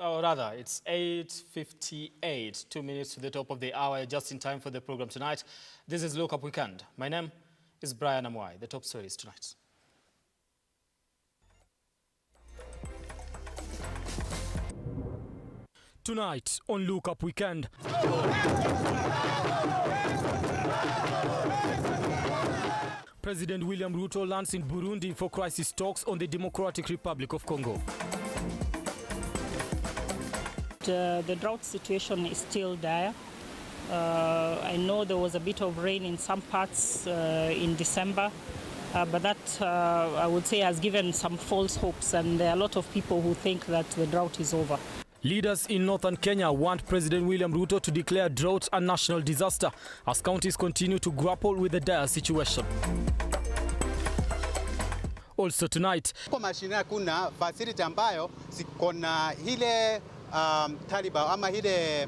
or rather, it's 8:58, 2 minutes to the top of the hour, just in time for the program tonight. This is Look Up Weekend. My name is Amwai. The top stories tonight. Tonight on Look Up Weekend. President William Ruto lands in Burundi for crisis talks on the Democratic Republic of Congo. The drought situation is still dire. I know there was a bit of rain in some parts in December, but that I would say has given some false hopes, and there are a lot of people who think that the drought is over. Leaders in northern Kenya want President William Ruto to declare drought a national disaster as counties continue to grapple with the dire situation. Also tonight, kwa mashina kuna facility ambayo sikona ile taliba ama ile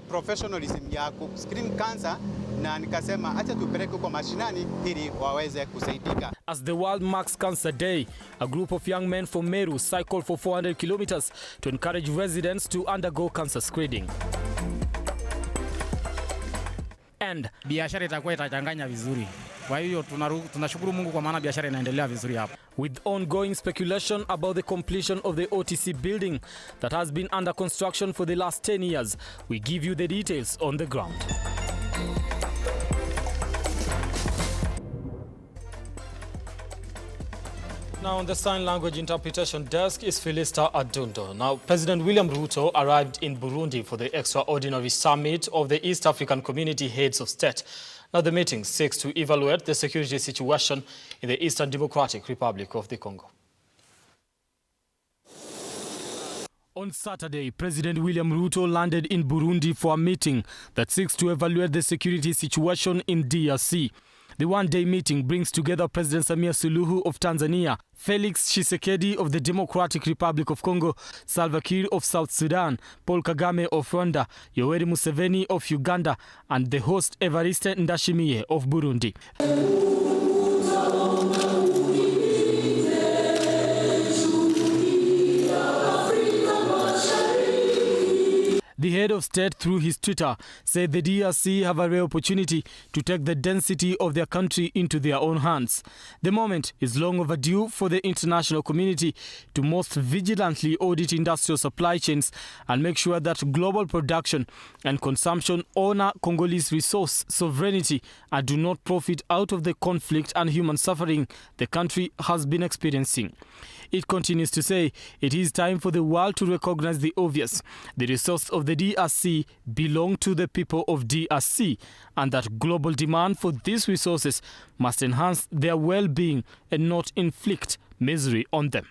professionalism ya screen cancer, na nikasema acha tupeleke kwa mashinani ili waweze kusaidika. As the world marks Cancer Day, a group of young men from Meru cycled for 400 kilometers to encourage residents to undergo cancer screening. And biashara itakuwa itachanganya vizuri. Kwa hiyo tunashukuru Mungu kwa maana biashara inaendelea vizuri hapa. With ongoing speculation about the completion of the OTC building that has been under construction for the last 10 years, we give you the details on the ground. Now on the sign language interpretation desk is Philista Adundo. Now, President William Ruto arrived in Burundi for the extraordinary summit of the East African Community Heads of State. Now, the meeting seeks to evaluate the security situation in the Eastern Democratic Republic of the Congo. On Saturday, President William Ruto landed in Burundi for a meeting that seeks to evaluate the security situation in DRC. The one-day meeting brings together President Samia Suluhu of Tanzania, Felix Tshisekedi of the Democratic Republic of Congo, Salva Kiir of South Sudan, Paul Kagame of Rwanda, Yoweri Museveni of Uganda, and the host Evariste Ndayishimiye of Burundi. The head of state, through his Twitter, said the DRC have a rare opportunity to take the density of their country into their own hands. The moment is long overdue for the international community to most vigilantly audit industrial supply chains and make sure that global production and consumption honor Congolese resource sovereignty and do not profit out of the conflict and human suffering the country has been experiencing. It continues to say it is time for the world to recognize the obvious. The resources of the DRC belong to the people of DRC, and that global demand for these resources must enhance their well-being and not inflict misery on them.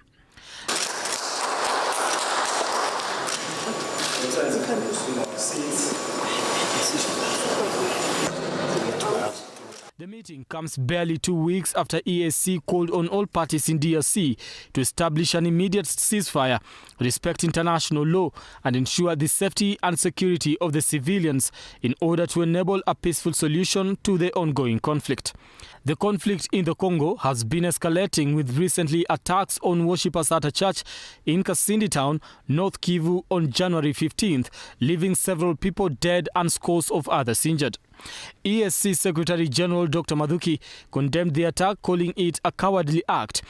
The meeting comes barely 2 weeks after EAC called on all parties in DRC to establish an immediate ceasefire, respect international law, and ensure the safety and security of the civilians in order to enable a peaceful solution to the ongoing conflict. The conflict in the Congo has been escalating with recently attacks on worshippers at a church in Kasindi town, North Kivu on January 15th, leaving several people dead and scores of others injured. EAC Secretary General Dr. Mathuki condemned the attack, calling it a cowardly act.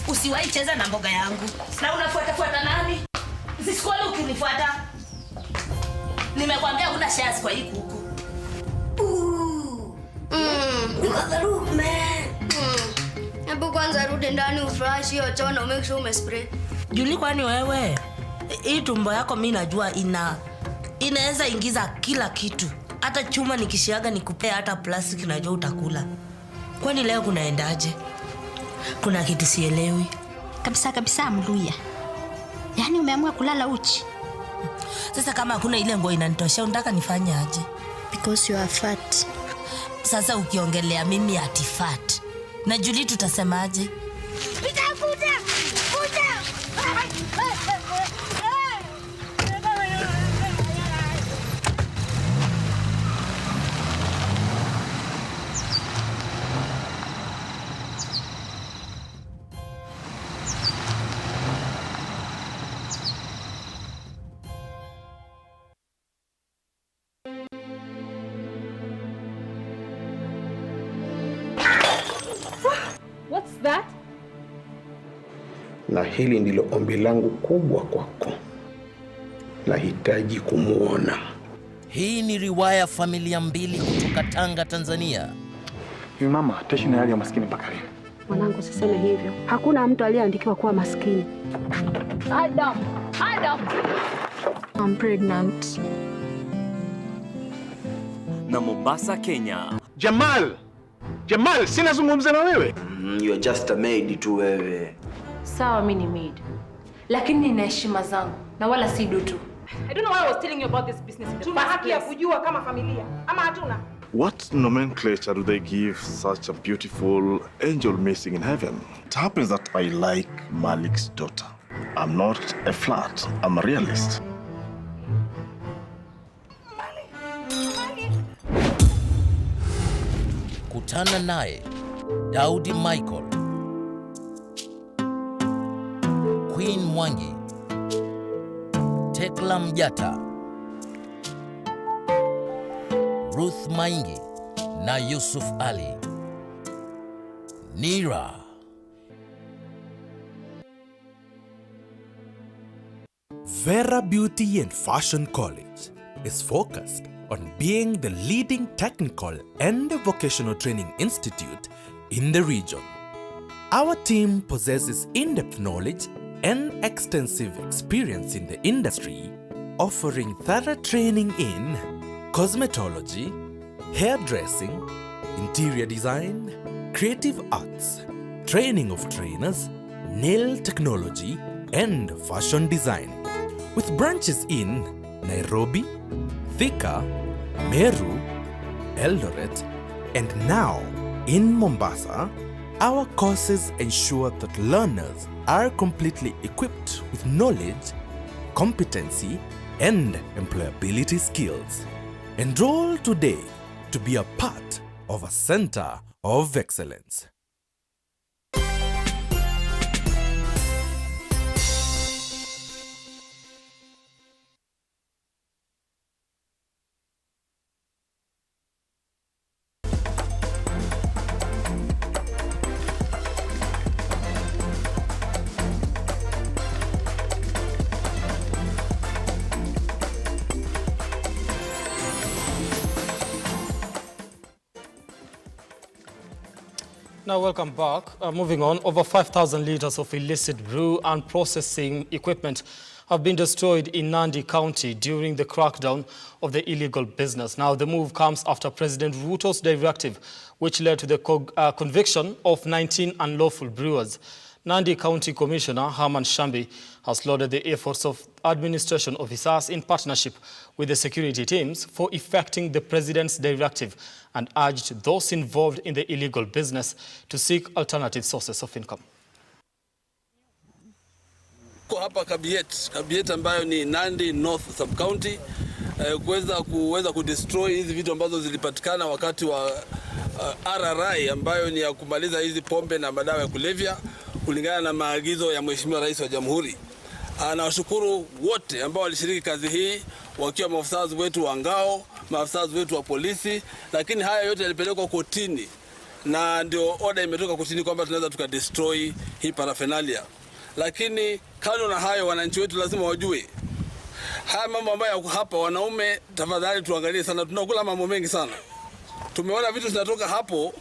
Usiwahi cheza na mboga yangu. Na unafuata nani? Sikuona ukinifuata. Nimekwambia una shares kwa hii kuku. Hebu kwanza rudi ndani ufresh hiyo chona make sure umespray. Juli kwani wewe? Hii tumbo yako mimi najua ina inaweza ingiza kila kitu. Hata chuma nikishiaga nikupea hata plastic najua utakula. Kwani leo kunaendaje? Kuna kitu sielewi. Kabisa Mluya. Yaani umeamua kulala uchi? Sasa kama hakuna ile nguo inanitosha unataka nifanye aje? Because you are fat. Sasa ukiongelea mimi ati fat, na Julie tutasemaje? Kuja. What's that? Na hili ndilo ombi langu kubwa kwako. Nahitaji kumuona. Hii ni riwaya Familia Mbili kutoka Tanga, Tanzania. Mama, taishi na hali ya maskini mpaka lini? Mwanangu, usiseme hivyo. Hakuna mtu aliyeandikiwa kuwa maskini. Adam. I'm pregnant. Na Mombasa, Kenya. Jamal, sina zungumza na wewe. You are just a maid tu wewe. Sawa, mimi ni maid. Lakini nina heshima zangu na wala si dutu. I don't know why I was telling you about this business in the first place. Tuna haki ya kujua kama familia ama hatuna? What nomenclature do they give such a beautiful angel missing in heaven? It happens that I like Malik's daughter. I'm not a flirt, I'm a realist. Kutana naye Daudi Michael, Queen Mwangi, Tekla Mjata, Ruth Maingi na Yusuf Ali. Nira. Vera Beauty and Fashion College is focused on being the leading technical and vocational training institute in the region. Our team possesses in-depth knowledge and extensive experience in the industry, offering thorough training in cosmetology, hairdressing, interior design, creative arts, training of trainers, nail technology, and fashion design. With branches in Nairobi, Thika, Meru, Eldoret, and now in Mombasa, our courses ensure that learners are completely equipped with knowledge, competency, and employability skills. Enroll today to be a part of a center of excellence. Now, welcome back. Moving on, over 5,000 litres of illicit brew and processing equipment have been destroyed in Nandi County during the crackdown of the illegal business. Now, the move comes after President Ruto's directive, which led to the conviction of 19 unlawful brewers. Nandi County Commissioner Herman Shambi has lauded the efforts of administration officers in partnership with the security teams for effecting the president's directive and urged those involved in the illegal business to seek alternative sources of income. Kwa hapa Kabiet ambayo ni Nandi North Sub-County kuweza kudestroy hizi vitu ambazo zilipatikana wakati wa RRI ambayo ni ya kumaliza hizi pombe na madawa ya kulevya kulingana na maagizo ya Mheshimiwa Rais wa Jamhuri. Na washukuru wote ambao walishiriki kazi hii wakiwa maafisa wetu wa ngao, maafisa wetu wa polisi, lakini haya yote yalipelekwa kotini na ndio order imetoka kotini kwamba tunaweza tukadestroy hii paraphernalia. Lakini kando na hayo, wananchi wetu lazima wajue haya mambo ambayo yako hapa. Wanaume, tafadhali tuangalie sana, tunakula mambo mengi sana. Tumeona vitu zinatoka hapo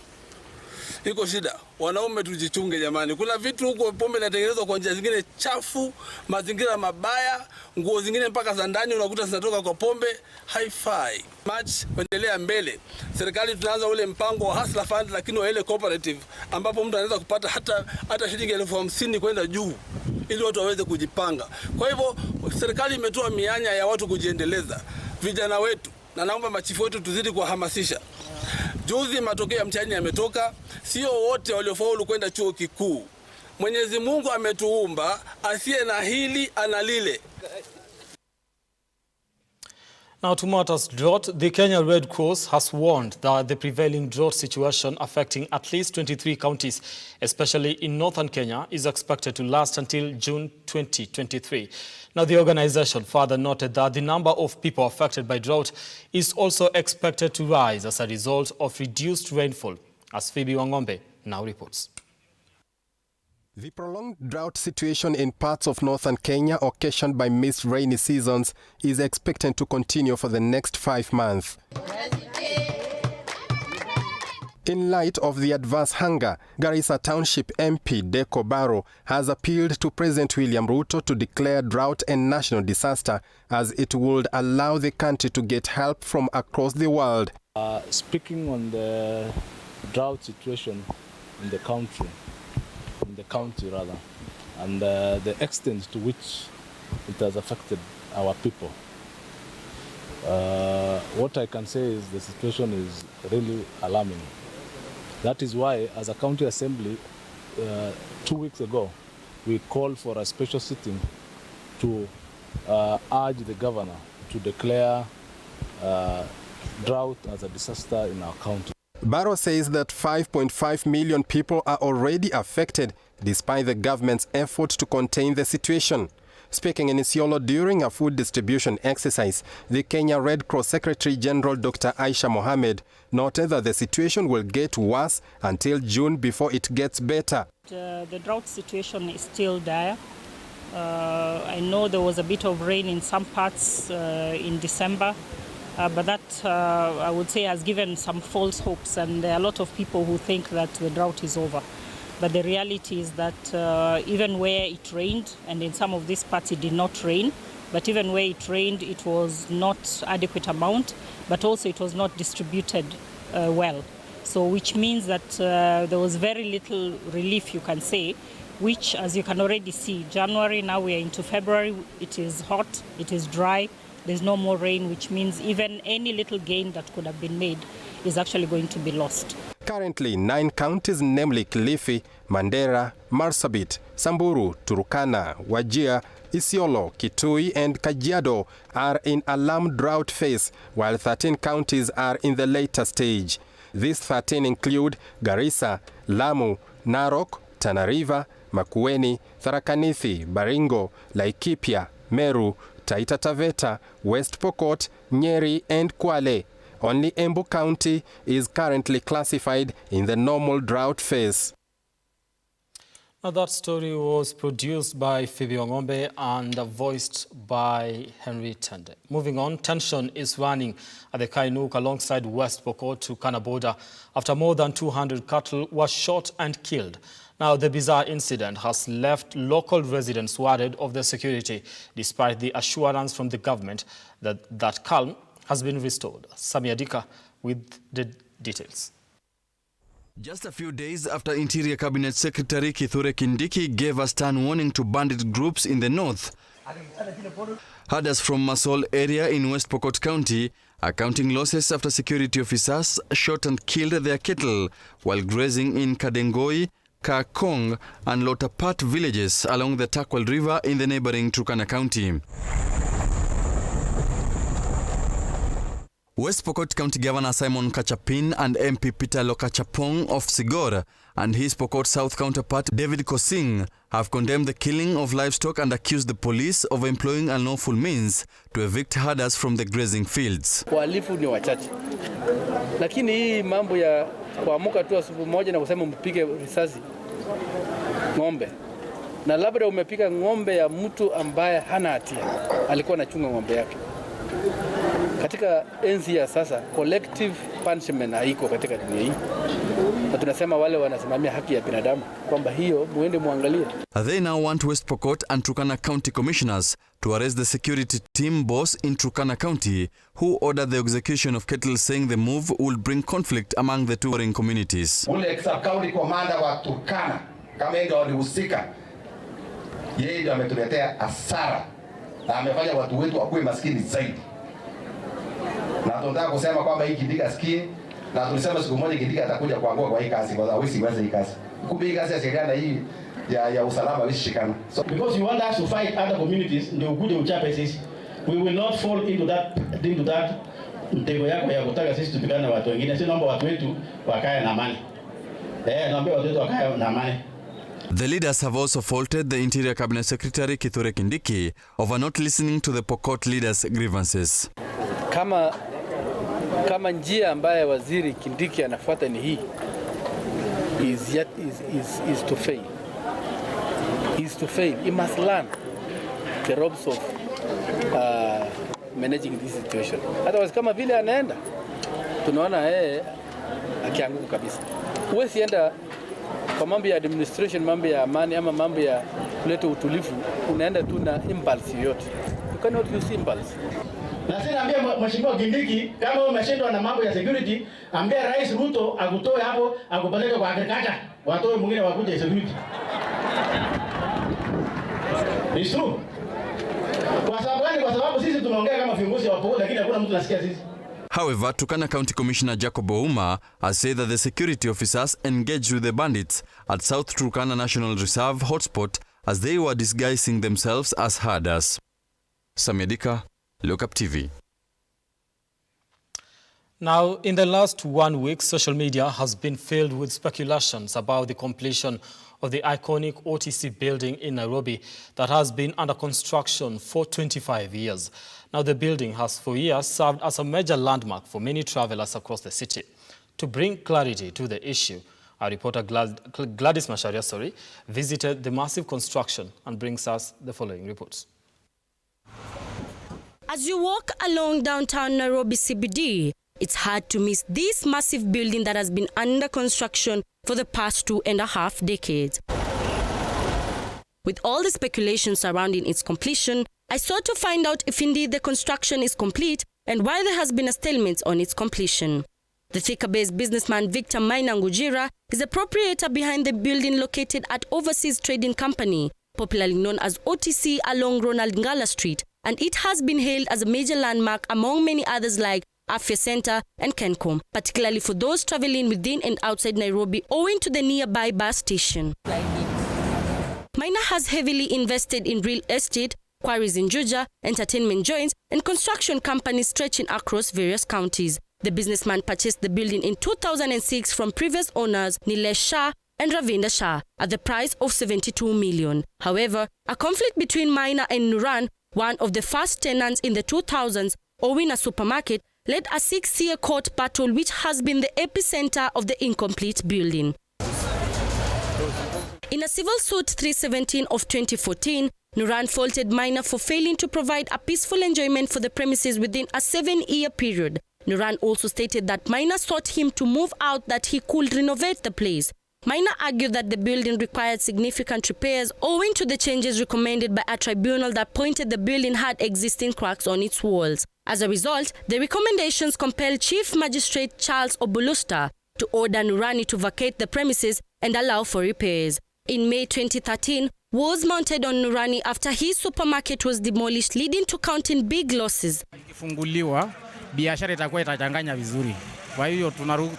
iko shida. Wanaume tujichunge jamani. Kuna vitu huko pombe inatengenezwa kwa njia zingine chafu, mazingira mabaya, nguo zingine mpaka za ndani unakuta zinatoka kwa pombe, haifai. March kuendelea mbele. Serikali tunaanza ule mpango wa Hustler Fund lakini wa ile cooperative ambapo mtu anaweza kupata hata shilingi 50,000 kwenda juu ili watu waweze kujipanga. Kwa hivyo serikali imetoa mianya ya watu kujiendeleza. Vijana wetu na naomba machifu wetu tuzidi kuhamasisha. Juzi matokeo ya mtihani yametoka, sio wote waliofaulu kwenda chuo kikuu. Mwenyezi Mungu ametuumba, asiye na hili ana lile. Now to matters drought, the Kenya Red Cross has warned that the prevailing drought situation affecting at least 23 counties, especially in northern Kenya, is expected to last until June 2023. Now the organization further noted that the number of people affected by drought is also expected to rise as a result of reduced rainfall, as Phoebe Wangombe now reports. The prolonged drought situation in parts of northern Kenya, occasioned by missed rainy seasons, is expected to continue for the next 5 months. In light of the adverse hunger, Garissa Township MP Deko Barrow has appealed to President William Ruto to declare drought a national disaster, as it would allow the country to get help from across the world. Speaking on the drought situation in the county rather, and the extent to which it has affected our people. What I can say is the situation is really alarming. That is why, as a county assembly, 2 weeks ago, we called for a special sitting to urge the governor to declare drought as a disaster in our county. Barrow says that 5.5 million people are already affected, despite the government's effort to contain the situation. Speaking in Isiolo during a food distribution exercise, the Kenya Red Cross Secretary General Dr. Aisha Mohammed noted that the situation will get worse until June before it gets better. The drought situation is still dire. I know there was a bit of rain in some parts in December, but that, I would say, has given some false hopes, and there are a lot of people who think that the drought is over. But the reality is that even where it rained, and in some of these parts it did not rain, but even where it rained, it was not adequate amount, but also it was not distributed well. So which means that there was very little relief, you can say, which, as you can already see, January, now we are into February, it is hot, it is dry, there's no more rain, which means even any little gain that could have been made is actually going to be lost. Currently, 9 counties, namely Kilifi, Mandera, Marsabit, Samburu, Turkana, Wajir, Isiolo, Kitui and Kajiado are in alarm drought phase, while 13 counties are in the later stage. These 13 include Garissa, Lamu, Narok, Tana River, Makueni, Tharaka Nithi, Baringo, Laikipia, Meru, Taita Taveta, West Pokot, Nyeri and Kwale. Only Embu County is currently classified in the normal drought phase. Now that story was produced by Phoebe Wangombe and voiced by Henry Tende. Moving on, tension is running at the Kainuk alongside West POKOT-TURKANA border after more than 200 cattle were shot and killed. Now, the bizarre incident has left local residents worried of their security, despite the assurance from the government that calm has been restored. Samia Dika with the details. Just a few days after Interior Cabinet Secretary Kithure Kindiki gave a stern warning to bandit groups in the north, herders from Masol area in West Pokot County are counting losses after security officers shot and killed their cattle while grazing in Kadengoi, Kakong and Lotapat villages along the Takwal River in the neighboring Turkana County. West Pokot County Governor Simon Kachapin and MP Peter Lokachapong of Sigor and his Pokot South counterpart David Kosing have condemned the killing of livestock and accused the police of employing unlawful means to evict herders from the grazing fields. Wahalifu ni wachache, lakini hii mambo ya kuamuka tu asubuhi moja na kusema mpige risasi ng'ombe, na labda umepiga ng'ombe ya mtu ambaye hana hatia, alikuwa anachunga ng'ombe yake. Katika enzi ya sasa collective punishment haiko katika dunia hii. Na tunasema wale wanasimamia haki ya binadamu kwamba hiyo muende muangalie. They now want West Pokot and Turkana County Commissioners to arrest the security team boss in Turkana County who ordered the execution of Kettle, saying the move will bring conflict among the two warring communities. Ule sub-county commander wa Turkana kama yeye ndio alihusika, yeye ndio ametuletea hasara na amefanya watu wetu wakuwe maskini zaidi. Na tunataka kusema kwamba hii Kindiki asikie, na tulisema siku moja Kindiki atakuja kuangua kwa hii kazi kwa sababu hawezi hii kazi. Kumbe hii kazi ya serikali hii ya usalama ilishikana. So because you want us to fight other communities, ndio ukuje uchape sisi. We will not fall into that mtego yako ya kutaka sisi tupigane na watu wengine. Sisi naomba watu wetu wakae na amani. Naomba watu wetu wakae na amani. The leaders have also faulted the Interior Cabinet Secretary Kithure Kindiki over not listening to the Pokot leaders' grievances. Kama njia ambayo waziri Kindiki anafuata ni hii is to fail. Is to fail. He must learn the ropes of managing this situation. Otherwise kama vile anaenda tunaona akianguka kabisa. Huwezi enda kwa mambo ya administration, mambo ya amani ama mambo ya kuleta utulivu, unaenda tu na impulse yote. You cannot use impulse. Na sisi naambia mheshimiwa Kindiki, kama umeshindwa na mambo ya security, ambia Rais Ruto akutoe hapo, akupeleke kwa agriculture, watoe mwingine wakuje security. It's true. Kwa sababu gani? Kwa sababu sisi tunaongea kama viongozi wa Pokot, lakini hakuna mtu anasikia sisi. However, Turkana County Commissioner Jacob Ouma has said that the security officers engaged with the bandits at South Turkana National Reserve hotspot as they were disguising themselves as herders. Samedika, Lookuptv. Now, in the last 1 week, social media has been filled with speculations about the completion of the iconic OTC building in Nairobi that has been under construction for 25 years. Now, the building has for years served as a major landmark for many travelers across the city. To bring clarity to the issue, our reporter Gladys Masharia visited the massive construction and brings us the following reports. As you walk along downtown Nairobi CBD, it's hard to miss this massive building that has been under construction for the past 2.5 decades. With all the speculation surrounding its completion, I sought to find out if indeed the construction is complete and why there has been a stalemate on its completion. The Thika-based businessman Victor Maina Ngujira is the proprietor behind the building located at Overseas Trading Company, popularly known as OTC along Ronald Ngala Street, and it has been hailed as a major landmark among many others like Afya Center and Kencom, particularly for those traveling within and outside Nairobi owing to the nearby bus station. Maina has heavily invested in real estate, quarries in Juja, entertainment joints, and construction companies stretching across various counties. The businessman purchased the building in 2006 from previous owners Nilesh Shah and Ravinder Shah at the price of 72 million. However, a conflict between Maina and Nuran, one of the first tenants in the 2000s, owning a supermarket, led a 6-year court battle which has been the epicenter of the incomplete building. In a civil suit 317 of 2014, Nuran faulted Maina for failing to provide a peaceful enjoyment for the premises within a 7-year period. Nuran also stated that Maina sought him to move out that he could renovate the place. Maina argued that the building required significant repairs owing to the changes recommended by a tribunal that pointed the building had existing cracks on its walls. As a result, the recommendations compelled Chief Magistrate Charles Obulusta to order Nurani to vacate the premises and allow for repairs. In May 2013, was mounted on Nurani after his supermarket was demolished, leading to counting big losses. Ikifunguliwa, biashara itakuwa itachanganya vizuri. Kwa hiyo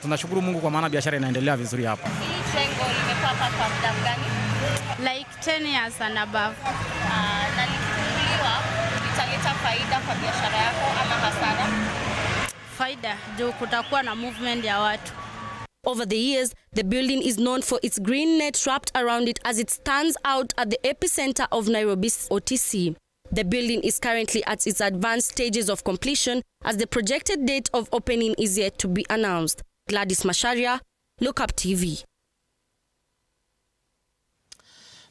tunashukuru Mungu kwa maana biashara inaendelea vizuri hapa. Hili jengo limekuwa hapa kwa muda gani? Like 10 years and above. Na likifunguliwa, italeta faida kwa biashara yako ama hasara? Faida, juu kutakuwa na movement ya watu. Over the years, the building is known for its green net wrapped around it as it stands out at the epicenter of Nairobi's OTC. The building is currently at its advanced stages of completion as the projected date of opening is yet to be announced. Gladys Masharia, Lookuptv.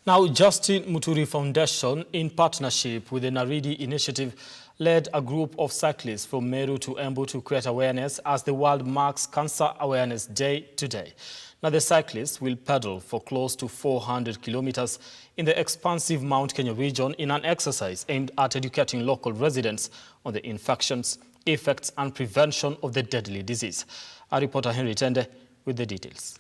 Now, Justin Muturi Foundation, in partnership with the Naridi Initiative, led a group of cyclists from Meru to Embu to create awareness as the world marks Cancer Awareness Day today. Now, the cyclists will pedal for close to 400 kilometers in the expansive Mount Kenya region in an exercise aimed at educating local residents on the infections, effects and prevention of the deadly disease. Our reporter Henry Tende with the details.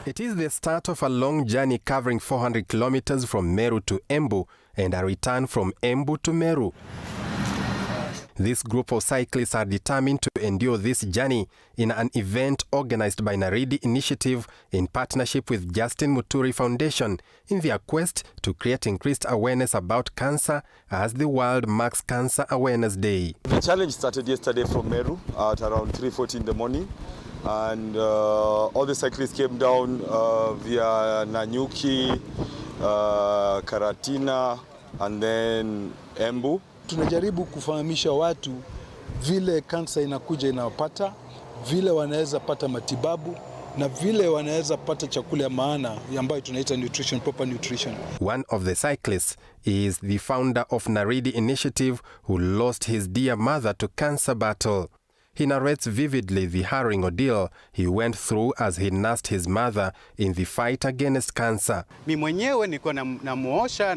It is the start of a long journey covering 400 kilometers from Meru to Embu and a return from Embu to Meru. This group of cyclists are determined to endure this journey in an event organized by Naridi Initiative in partnership with Justin Muturi Foundation in their quest to create increased awareness about cancer as the world marks Cancer Awareness Day. The challenge started yesterday from Meru at around 3:40 in the morning, and all the cyclists came down via Nanyuki, Karatina and then Embu. Tunajaribu kufahamisha watu vile kansa inakuja inawapata, vile wanaweza pata matibabu na vile wanaweza pata chakula ya maana ambayo tunaita nutrition, proper nutrition. One of the cyclists is the founder of Naridi Initiative who lost his dear mother to cancer battle. He narrates vividly the harrowing ordeal he went through as he nursed his mother in the fight against cancer. Mimi mwenyewe nilikuwa namuosha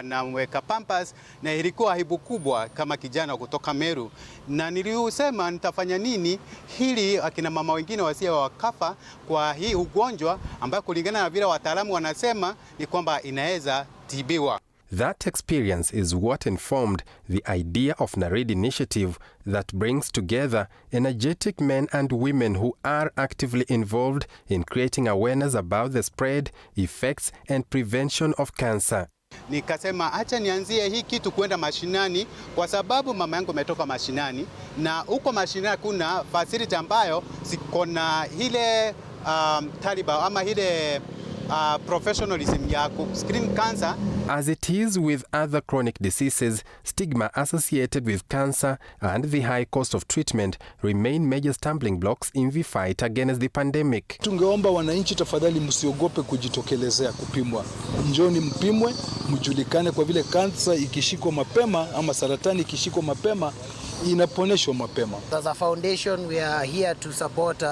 namweka pampers, na ilikuwa aibu kubwa kama kijana kutoka Meru, na niliusema nitafanya nini hili akina mama wengine wasije wakafa kwa hii ugonjwa ambayo kulingana na vile wataalamu wanasema ni kwamba inaweza tibiwa. That experience is what informed the idea of Naridi Initiative that brings together energetic men and women who are actively involved in creating awareness about the spread, effects and prevention of cancer. Nikasema acha nianzie hii kitu kwenda mashinani kwa sababu mama yangu ametoka mashinani, na huko mashinani kuna facility ambayo siko na ile taliba ama ile professionalism ya screen cancer. As it is with other chronic diseases, stigma associated with cancer and the high cost of treatment remain major stumbling blocks in the fight against the pandemic. Tungeomba wananchi tafadhali msiogope kujitokelezea kupimwa. Njoni mpimwe, mjulikane kwa vile kansa ikishikwa mapema ama saratani ikishikwa mapema inaponeshwa mapema. As a foundation, we are here to support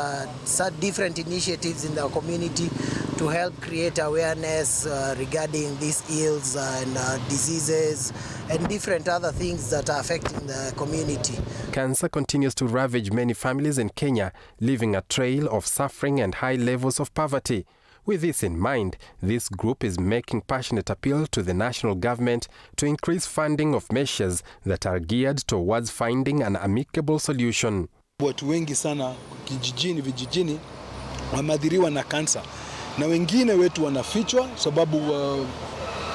different initiatives in the community to help create awareness regarding these ills and diseases and different other things that are affecting the community. Cancer continues to ravage many families in Kenya, leaving a trail of suffering and high levels of poverty. With this in mind, this group is making passionate appeal to the national government to increase funding of measures that are geared towards finding an amicable solution. Watu wengi sana kijijini, vijijini wameathiriwa na kansa, na wengine wetu wanafichwa sababu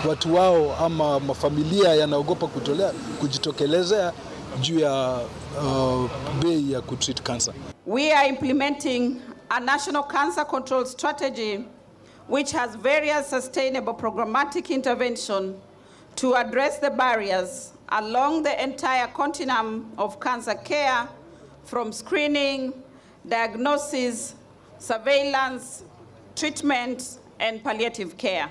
watu wao ama mafamilia yanaogopa kujitokelezea juu ya bei ya kutreat cancer. We are implementing a national cancer control strategy which has various sustainable programmatic intervention to address the barriers along the entire continuum of cancer care, from screening, diagnosis, surveillance, treatment, and palliative care.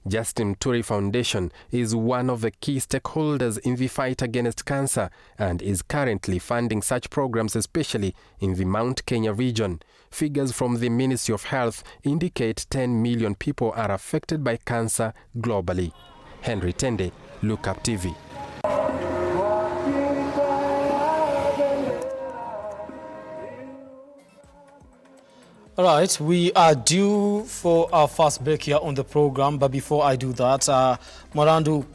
Justin Muturi Foundation is one of the key stakeholders in the fight against cancer and is currently funding such programs, especially in the Mount Kenya region. Figures from the Ministry of Health indicate 10 million people are affected by cancer globally. Henry Tende, Lookuptv. All right, we are due for our first break here on the program, but before I do that, Marandu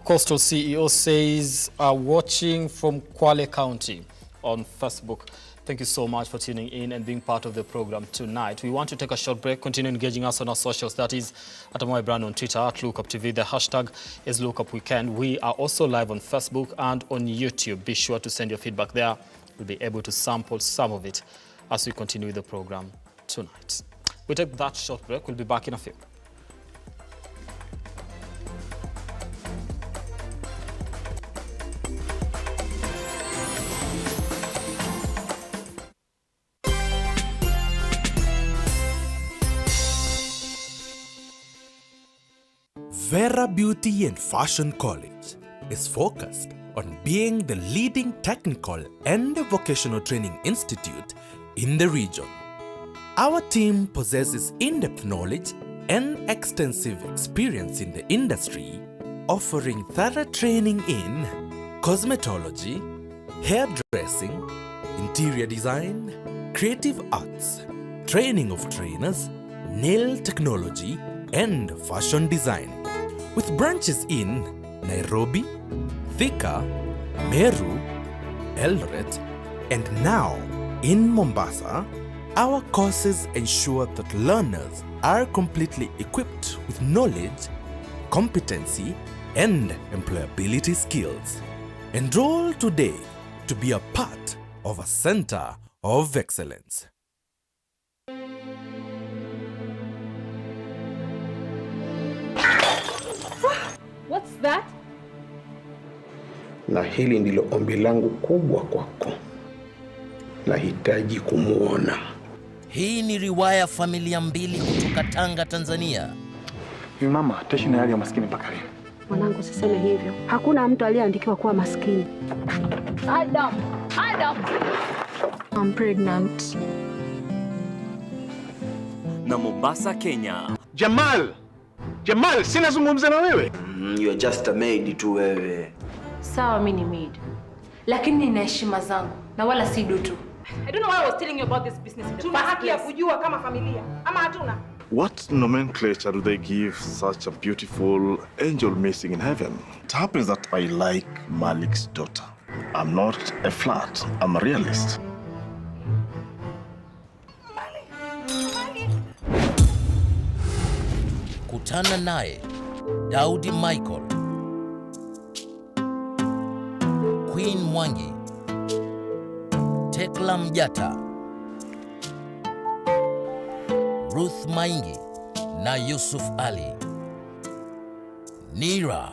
Coastal CEO says watching from Kwale County on Facebook. Thank you so much for tuning in and being part of the program tonight. We want to take a short break, continue engaging us on our socials. That is at Amwai brand on Twitter, at Lookuptv. The hashtag is LookupWeekend. We are also live on Facebook and on YouTube. Be sure to send your feedback there. We'll be able to sample some of it as we continue with the program tonight. We take that short break. We'll be back in a few. Vera Beauty and Fashion College is focused on being the leading technical and vocational training institute in the region. Our team possesses in-depth knowledge and extensive experience in the industry, offering thorough training in cosmetology, hairdressing, interior design, creative arts, training of trainers, nail technology, and fashion design. With branches in Nairobi, Thika, Meru, Eldoret, and now in Mombasa, our courses ensure that learners are completely equipped with knowledge, competency, and employability skills. Enroll today to be a part of a center of excellence. What's that? Na hili ndilo ombi langu kubwa kwako. Nahitaji kumuona. Hii ni riwaya familia mbili kutoka Tanga, Tanzania. Mama, taishi na hali ya maskini mpaka lini? Mwanangu, usiseme hivyo. Hakuna mtu aliyeandikiwa kuwa maskini. Adam! I'm pregnant. Na Mombasa, Kenya. Jamal, sina zungumza na wewe. You're just a maid tu wewe. Sawa, mimi ni maid. Lakini nina heshima zangu na wala si dutu. I don't know why I was telling you about this business. Tuna haki ya kujua kama familia ama hatuna? What nomenclature do they give such a beautiful angel missing in heaven? It happens that I like Malik's daughter. I'm not a flirt, I'm a realist. Kutana naye Daudi Michael, Queen Mwangi, Tekla Mjata, Ruth Maingi na Yusuf Ali. Nira.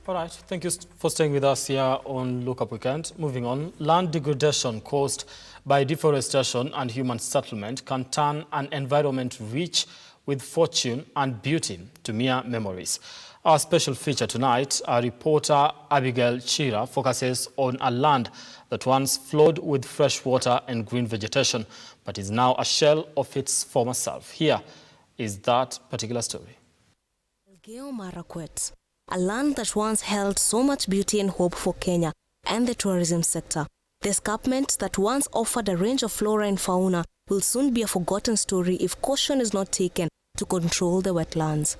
All right, thank you for staying with us here on Look Up Weekend. Moving on, land degradation caused by deforestation and human settlement can turn an environment rich with fortune and beauty to mere memories. Our special feature tonight, our reporter Abigail Chira focuses on a land that once flowed with fresh water and green vegetation, but is now a shell of its former self. Here is that particular story. ELGEYO, a land that once held so much beauty and hope for Kenya and the tourism sector. The escarpment that once offered a range of flora and fauna will soon be a forgotten story if caution is not taken to control the wetlands.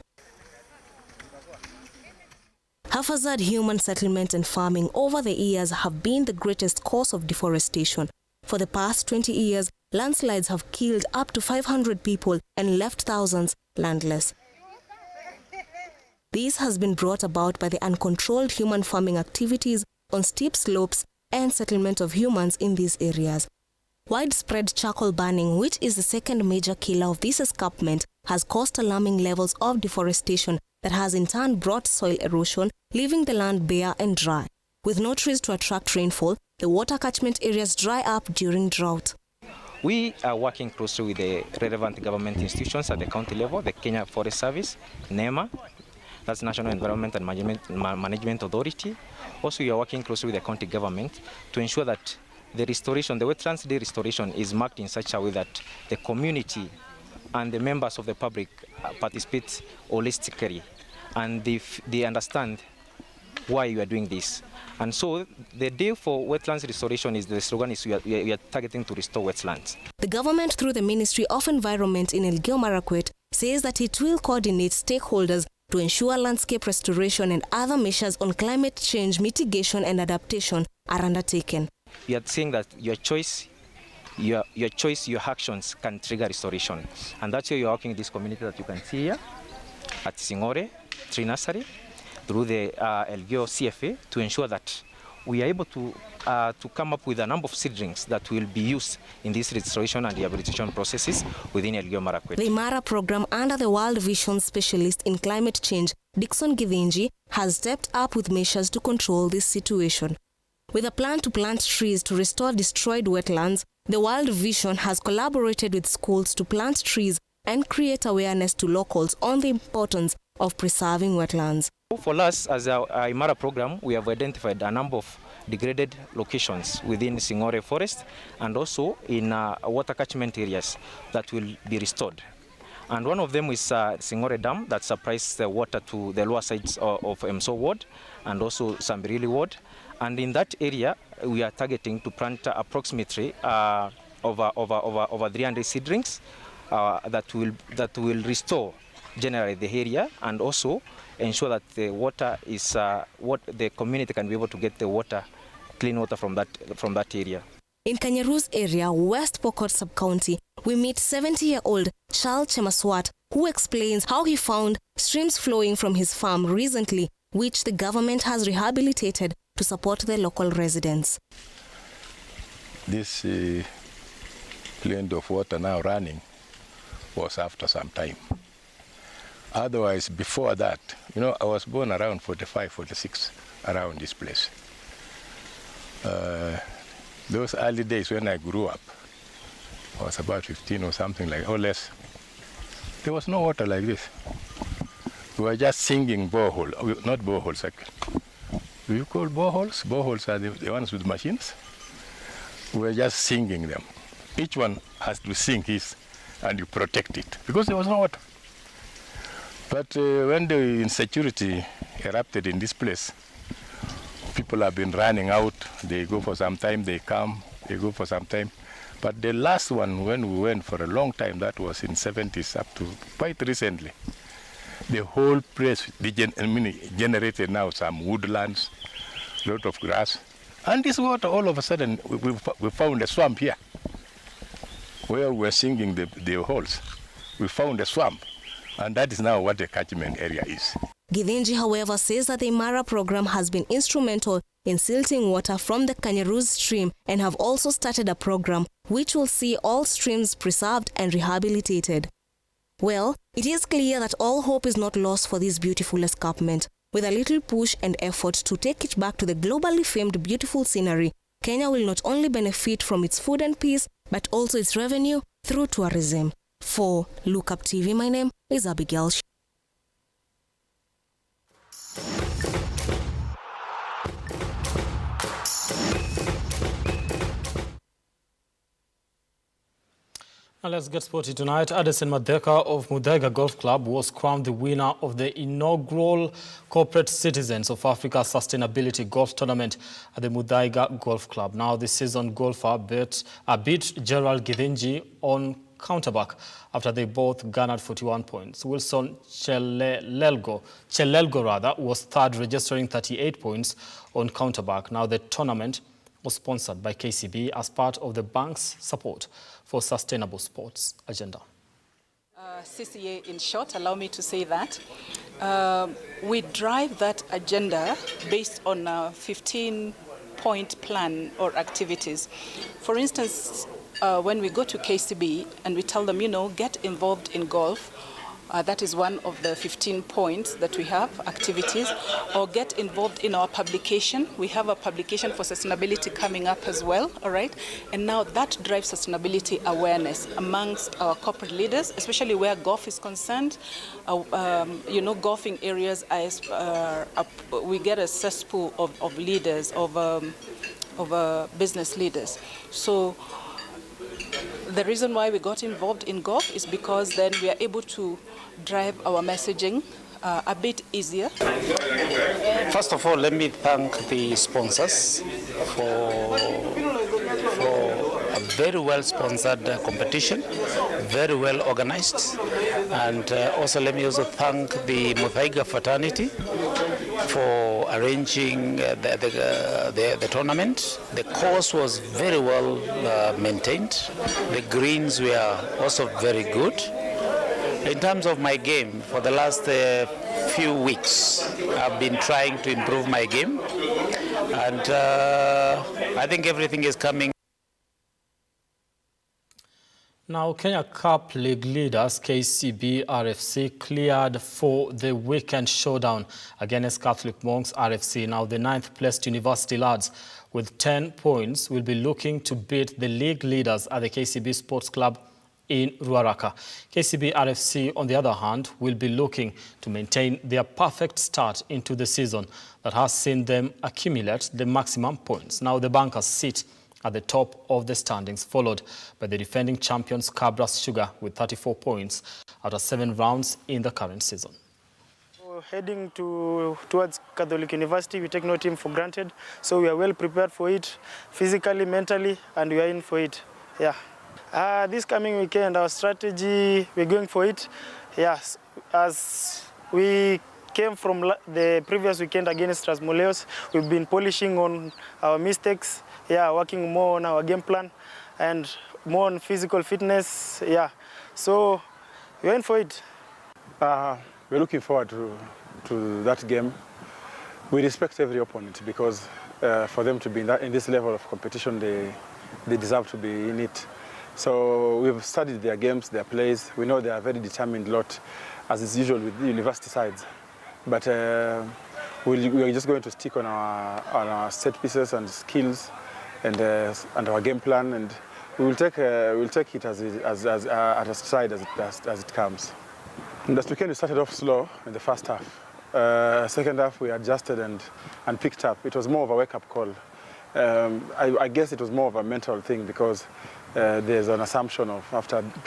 Haphazard human settlement and farming over the years have been the greatest cause of deforestation. For the past 20 years, landslides have killed up to 500 people and left thousands landless. This has been brought about by the uncontrolled human farming activities on steep slopes and settlement of humans in these areas. Widespread charcoal burning, which is the second major killer of this escarpment, has caused alarming levels of deforestation that has in turn brought soil erosion, leaving the land bare and dry. With no trees to attract rainfall, the water catchment areas dry up during drought. We are working closely with the relevant government institutions at the county level, the Kenya Forest Service, NEMA, that's National Environment and Management Authority. Also, we are working closely with the county government to ensure that the restoration, the wetlands day restoration is marked in such a way that the community and the members of the public participate holistically and they understand why you are doing this. And so the day for wetlands restoration is the slogan is we are targeting to restore wetlands. The government through the Ministry of Environment in ELGEYO says that it will coordinate stakeholders to ensure landscape restoration and other measures on climate change mitigation and adaptation are undertaken. We are saying that your choice, your actions can trigger restoration. And that's why you are working in this community that you can see here at Singore Tree Nursery through the ELGEYO CFA to ensure that we are able to come up with a number of seedlings that will be used in this restoration and rehabilitation processes within ELGEYO Marakwet. The IMARA program under the World Vision specialist in climate change, Dickson Githinji, has stepped up with measures to control this situation. With a plan to plant trees to restore destroyed wetlands, the World Vision has collaborated with schools to plant trees and create awareness to locals on the importance of preserving wetlands. For us, as our IMARA program, we have identified a number of degraded locations within Singore Forest and also in water catchment areas that will be restored. And one of them is Singore Dam that supplies the water to the lower sides of Emso Ward and also Sambirili Ward. And in that area, we are targeting to plant approximately over 300 seedlings that will restore generally the area and also ensure that the water is what the community can be able to get the water, clean water from that area. In Kanyaru's area, West Pokot sub-county, we meet 70-year-old Charles Chemaswat, who explains how he found streams flowing from his farm recently, which the government has rehabilitated to support the local residents. This plenty of water now running was after some time. Otherwise, before that, I was born around 45, 46, around this place. Those early days when I grew up, I was about 15 or something like, or less. There was no water like this. We were just singing borehole, not boreholes. Do you call boreholes? Boreholes are the ones with machines. We were just singing them. Each one has to sing his, and you protect it, because there was no water. But when the insecurity erupted in this place, people have been running out. They go for some time, they come, they go for some time. But the last one, when we went for a long time, that was in 70s up to quite recently. The whole place generated now some woodlands, a lot of grass. And this water, all of a sudden, we found a swamp here, where we were singing the holes. We found a swamp. And that is now what the catchment area is. Githinji, however, says that the IMARA program has been instrumental in silting water from the Kanyaru stream and have also started a program which will see all streams preserved and rehabilitated. Well, it is clear that all hope is not lost for this beautiful escarpment. With a little push and effort to take it back to the globally famed beautiful scenery, Kenya will not only benefit from its food and peace, but also its revenue through tourism. For Lookuptv, my name is Abigail. Now let's get sporty tonight. Addison Madeka of Muthaiga Golf Club was crowned the winner of the inaugural Corporate Citizens of Africa Sustainability Golf Tournament at the Muthaiga Golf Club. Now the seasoned golfer beat Gerald Githinji on counterback after they both garnered 41 points. Wilson Chelelgo was third, registering 38 points on counterback. Now the tournament was sponsored by KCB as part of the bank's support for sustainable sports agenda. CCA in short, allow me to say that. We drive that agenda based on a 15-point plan or activities. For instance, when we go to KCB and we tell them, get involved in golf, that is one of the 15 points that we have, activities, or get involved in our publication. We have a publication for sustainability coming up as well, all right? And now that drives sustainability awareness amongst our corporate leaders, especially where golf is concerned. Golfing areas, we get a cesspool of leaders, of business leaders. So the reason why we got involved in golf is because then we are able to drive our messaging a bit easier. First of all, let me thank the sponsors for a very well-sponsored competition, very well organized. And also let me also thank the Muthaiga fraternity for arranging the tournament. The course was very well maintained. The greens were also very good. In terms of my game, for the last few weeks, I've been trying to improve my game. And I think everything is coming. Now, Kenya Cup League leaders KCB RFC cleared for the weekend showdown against Catholic Monks RFC. Now, the 9th placed University lads with 10 points will be looking to beat the league leaders at the KCB Sports Club in Ruaraka. KCB RFC, on the other hand, will be looking to maintain their perfect start into the season that has seen them accumulate the maximum points. Now, the Bankers sit at the top of the standings, followed by the defending champions Cabras Sugar with 34 points after 7 rounds in the current season. Heading towards Catholic University, we take no team for granted, so we are well prepared for it, physically, mentally, and we are in for it. Yeah. This coming weekend, our strategy, we're going for it. Yes, as we came from the previous weekend against Trasmoleos, we've been polishing on our mistakes. Yeah, working more on our game plan and more on physical fitness. Yeah, so we're in for it. We're looking forward to that game. We respect every opponent because for them to be in this level of competition, they deserve to be in it. So we've studied their games, their plays. We know they are a very determined lot, as is usual with the university sides. But we're just going to stick on our set pieces and skills and our game plan, and we'll take it as at a stride as it comes. And this weekend we started off slow in the first half. Second half we adjusted and picked up. It was more of a wake-up call. I guess it was more of a mental thing because there's an assumption of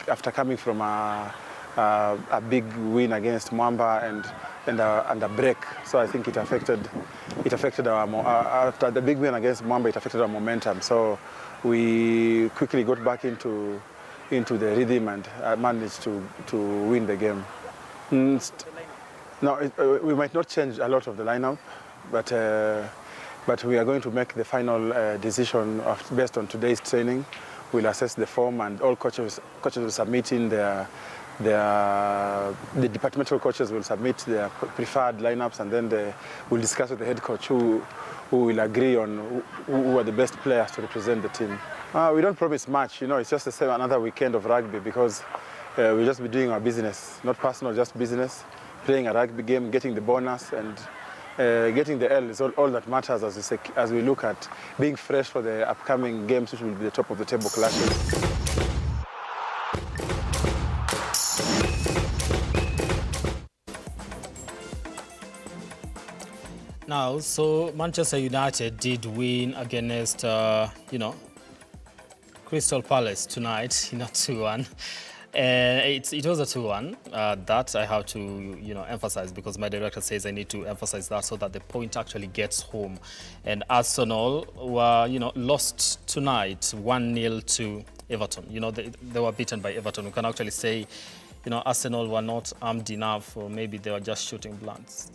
after coming from a big win against Mwamba and a break. So I think it affected our after the big win against Mwamba, it affected our momentum. So we quickly got back into the rhythm and managed to win the game. Now we might not change a lot of the lineup, but we are going to make the final decision based on today's training. We'll assess the form, and all coaches will submit in the departmental coaches will submit their preferred lineups, and then we'll discuss with the head coach who will agree on who are the best players to represent the team. We don't promise much, it's just the same another weekend of rugby because we'll just be doing our business, not personal, just business, playing a rugby game, getting the bonus, and getting the L is all that matters as we look at being fresh for the upcoming games, which will be the top of the table clashes. Now, so Manchester United did win against, Crystal Palace tonight, 2-1. It was a 2-1. That I have to, emphasize because my director says I need to emphasize that so that the point actually gets home. And Arsenal were, lost tonight 1-0 to Everton. They were beaten by Everton. We can actually say, Arsenal were not armed enough, or maybe they were just shooting blanks.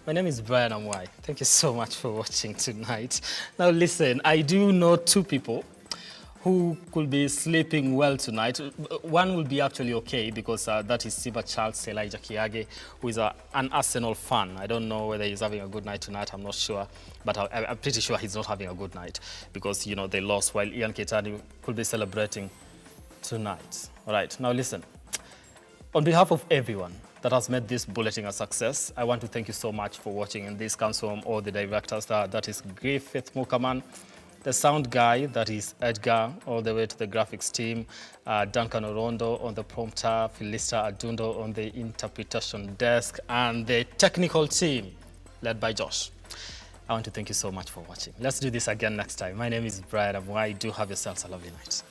My name is Brian Amwai. Thank you so much for watching tonight. Now listen, I do know 2 people who could be sleeping well tonight. One will be actually okay because that is Siba Charles Elijah Kiage, who is an Arsenal fan. I don't know whether he's having a good night tonight, I'm not sure, but I'm pretty sure he's not having a good night because, they lost, while Ian Ketani could be celebrating tonight. All right, now listen, on behalf of everyone that has made this bulletin a success, I want to thank you so much for watching, and this comes from all the directors, that is Griffith Mukaman, the sound guy, that is Edgar, all the way to the graphics team, Duncan Orondo on the prompter, Philista Adundo on the interpretation desk, and the technical team led by Josh. I want to thank you so much for watching. Let's do this again next time. My name is Brian Amwai. Do have yourselves a lovely night.